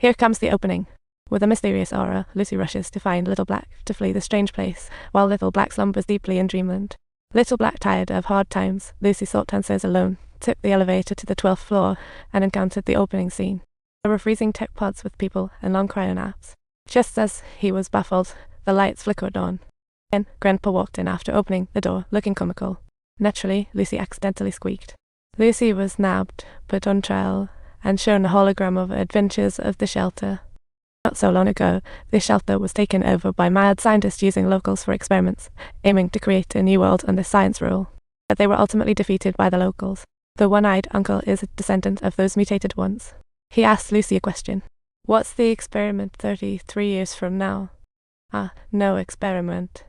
Here comes the opening. With a mysterious aura, Lucy rushes to find Little Black to flee the strange place, while Little Black slumbers deeply in dreamland. Little Black, tired of hard times, Lucy sought answers alone, took the elevator to the 12th floor, and encountered the opening scene. There were freezing tech pods with people and long cryo naps. Just as he was baffled, the lights flickered on. Then Grandpa walked in after opening the door, looking comical. Naturally, Lucy accidentally squeaked. Lucy was nabbed, put on trial, and shown a hologram of adventures of the shelter. Not so long ago, this shelter was taken over by mad scientists using locals for experiments, aiming to create a new world under science rule. But they were ultimately defeated by the locals. The one-eyed uncle is a descendant of those mutated ones. He asked Lucy a question. What's the experiment 33 years from now? No experiment.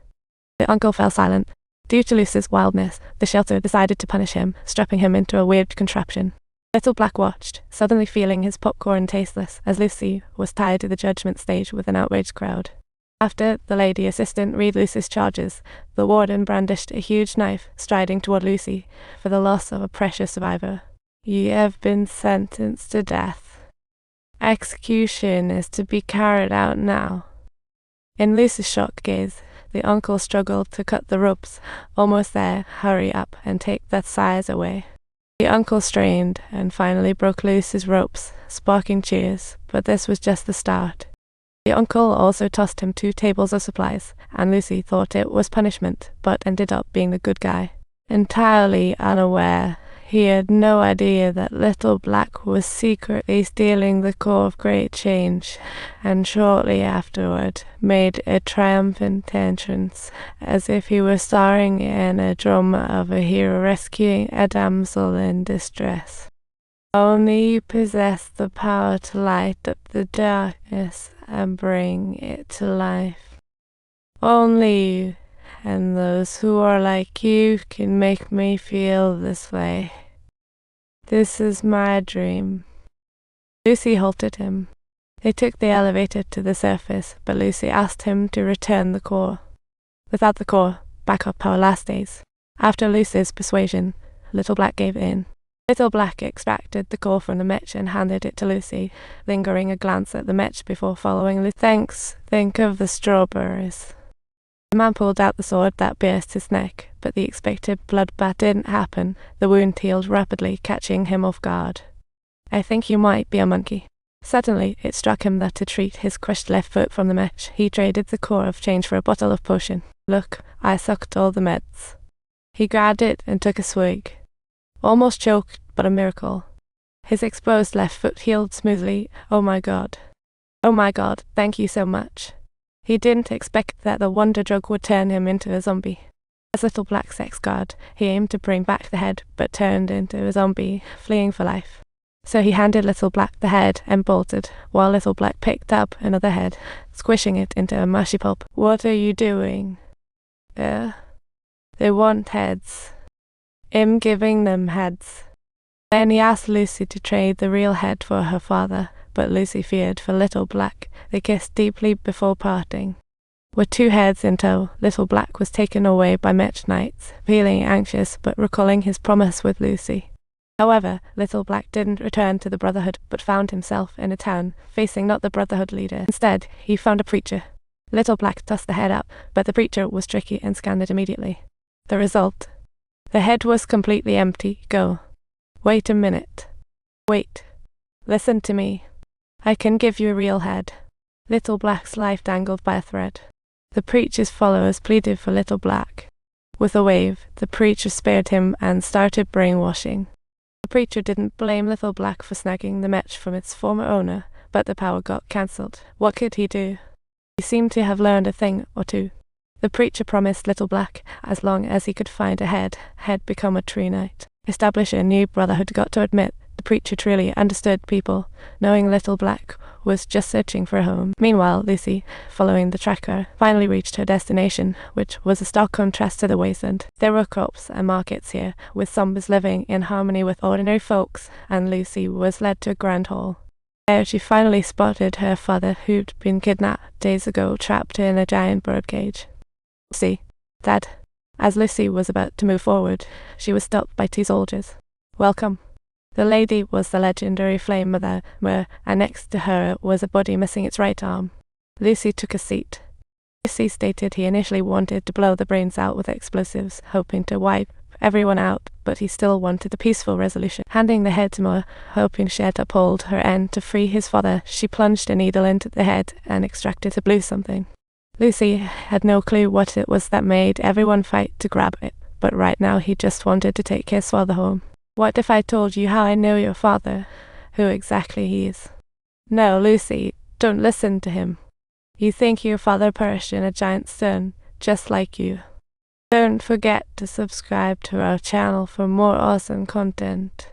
The uncle fell silent. Due to Lucy's wildness, the shelter decided to punish him, strapping him into a weird contraption. Little Black watched, suddenly feeling his popcorn tasteless, as Lucy was tied to the judgment stage with an outraged crowd. After the lady assistant read Lucy's charges, the warden brandished a huge knife, striding toward Lucy, for the loss of a precious survivor. You have been sentenced to death. Execution is to be carried out now. In Lucy's shocked gaze, the uncle struggled to cut the ropes. Almost there, hurry up and take that size away. The uncle strained and finally broke loose his ropes, sparking cheers, but this was just the start. The uncle also tossed him 2 tables of supplies, and Lucy thought it was punishment, but ended up being the good guy. Entirely unaware, he had no idea that Little Black was secretly stealing the core of great change, and shortly afterward made a triumphant entrance, as if he were starring in a drama of a hero rescuing a damsel in distress. Only you possess the power to light up the darkness and bring it to life. Only you and those who are like you can make me feel this way. This is my dream. Lucy halted him. They took the elevator to the surface, but Lucy asked him to return the core. Without the core, backup power last days. After Lucy's persuasion, Little Black gave in. Little Black extracted the core from the mech and handed it to Lucy, lingering a glance at the mech before following Lucy. Thanks, think of the strawberries. The man pulled out the sword that pierced his neck, but the expected bloodbath didn't happen. The wound healed rapidly, catching him off guard. I think you might be a monkey. Suddenly, it struck him that to treat his crushed left foot from the mech, he traded the core of change for a bottle of potion. Look, I sucked all the meds. He grabbed it and took a swig. Almost choked, but a miracle. His exposed left foot healed smoothly. Oh my god, thank you so much. He didn't expect that the wonder drug would turn him into a zombie. As Little Black's ex-guard, he aimed to bring back the head, but turned into a zombie, fleeing for life. So he handed Little Black the head and bolted, while Little Black picked up another head, squishing it into a mushy pulp. What are you doing? They want heads. I'm giving them heads. Then he asked Lucy to trade the real head for her father, but Lucy feared for Little Black. They kissed deeply before parting. With 2 heads in tow, Little Black was taken away by mech knights, feeling anxious but recalling his promise with Lucy. However, Little Black didn't return to the Brotherhood, but found himself in a town, facing not the Brotherhood leader. Instead, he found a preacher. Little Black tossed the head up, but the preacher was tricky and scanned it immediately. The result? The head was completely empty. Go. Wait a minute. Wait. Listen to me. I can give you a real head. Little Black's life dangled by a thread. The preacher's followers pleaded for Little Black. With a wave, the preacher spared him and started brainwashing. The preacher didn't blame Little Black for snagging the mech from its former owner, but the power got cancelled. What could he do? He seemed to have learned a thing or two. The preacher promised Little Black, as long as he could find a head, he'd become a tree knight. Establish a new brotherhood. Got to admit, the preacher truly understood people, knowing Little Black was just searching for a home. Meanwhile, Lucy, following the tracker, finally reached her destination, which was a stark contrast to the wasteland. There were crops and markets here, with zombies living in harmony with ordinary folks, and Lucy was led to a grand hall. There she finally spotted her father, who'd been kidnapped days ago, trapped in a giant birdcage. See, Dad. As Lucy was about to move forward, she was stopped by 2 soldiers. Welcome. The lady was the legendary Flame Mother, and next to her was a body missing its right arm. Lucy took a seat. Lucy stated he initially wanted to blow the brains out with explosives, hoping to wipe everyone out, but he still wanted a peaceful resolution. Handing the head to Moore, hoping she'd uphold her end to free his father, she plunged a needle into the head and extracted the blue something. Lucy had no clue what it was that made everyone fight to grab it, but right now he just wanted to take his father home. What if I told you how I know your father, who exactly he is? No, Lucy, don't listen to him. You think your father perished in a giant stone, just like you. Don't forget to subscribe to our channel for more awesome content.